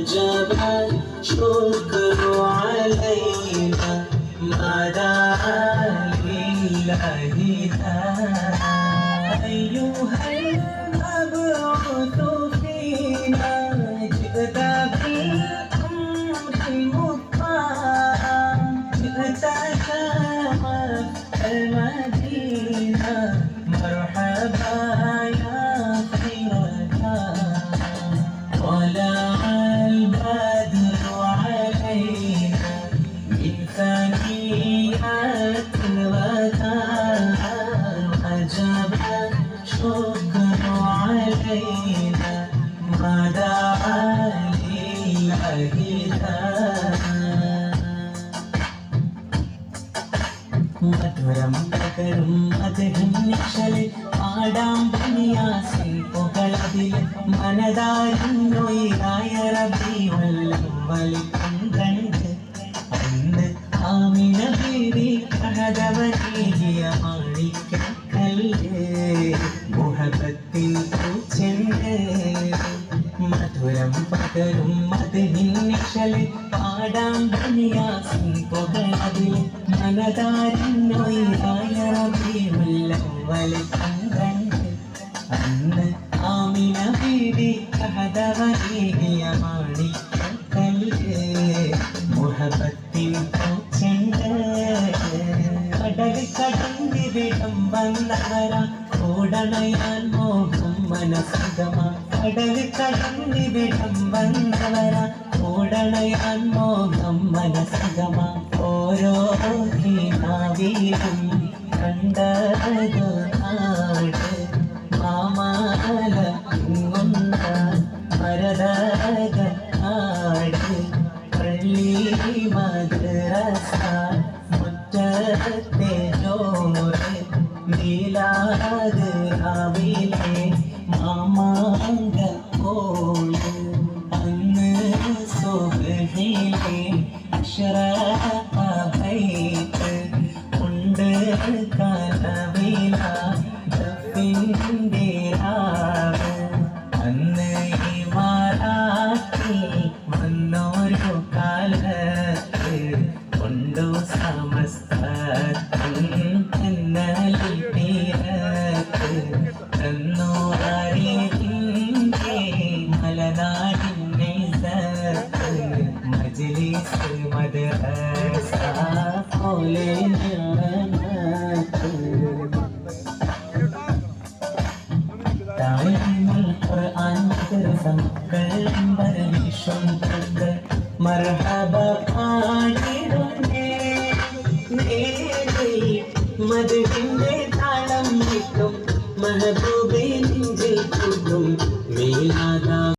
وجب الشكر علينا ما دعا لله أيها المبعوث فينا جئت بالأمر المطاع جئت شرفت المدينة مرحبا يا خير طلع البدر علينا من ثنيات الوداع وجب الشكر علينا ما دعا لله മധുരം പകരും മധുരനിശലിൽ പാടാം ബനിയാസിൻ പുകളതിൽ മനതാരുന്നൊയിരായ റബീഉൽ കണ്ട് അന്ന് ആമിന ബീവി കഹദവനേകിയ മാണിക്കക്കല്ല് മുഹബത്തിൻ പൂച്ചെണ്ട് മധുരം പകരും മധുരനിശലിൽ പാടാം ബനിയാസിൻ പുകളതിൽ മനതാരുന്നൊയിരായ റബീഉൽ കണ്ട് അന്ന് ആമിന ബീവി കഹദവനേകിയ മാണിക്കക്കല്ല് മുഹബത്തിൻ പൂച്ചെണ്ട് കടൽ കടന്നിവിടം വന്നവരാ കൂടണയാൻ മോഹം മനസ്സുഗമ കടൽ കടന്നിവിടം വന്നവരാ കൂടണയാൻ മോഹം മനസ്സുഗമ ഓരോ കിനാവിലും കണ്ടതു നാട് മാമാല കുങ്ങുന്ന മരതക കാട് പള്ളി മദ്രസ മുറ്റത്തെ ചോറ് നീലാത് രാവിലെ മാമാങ്ക കോള് അന്ന് സുബ്ഹിലെ അഷ്റഫൈത്ത് ഉണ്ട് കനവില ദഫിൻ്റെ രാവ് അന്ന് ഇമാറാക്കി വന്നൊരു കാലത്ത് കൊണ്ടു സമസ്തത്തിൻ എന്നലിൽ തീരത്ത് തന്നു അറിവിൻ്റെ മലനാടിൻ്റെ സത്ത് മജ്ലിസ് മദ്രസ പോലെ താഴ്മൽ ഖുർആൻ മദ്രസകൾ ബർവിഷും കൊണ്ട് മർഹബ പാടിടുന്നേ മധുവിൻ്റെ താളം കിട്ടും മെഹബൂബേ നെഞ്ചിൽ കൂട്ടും മീലാദ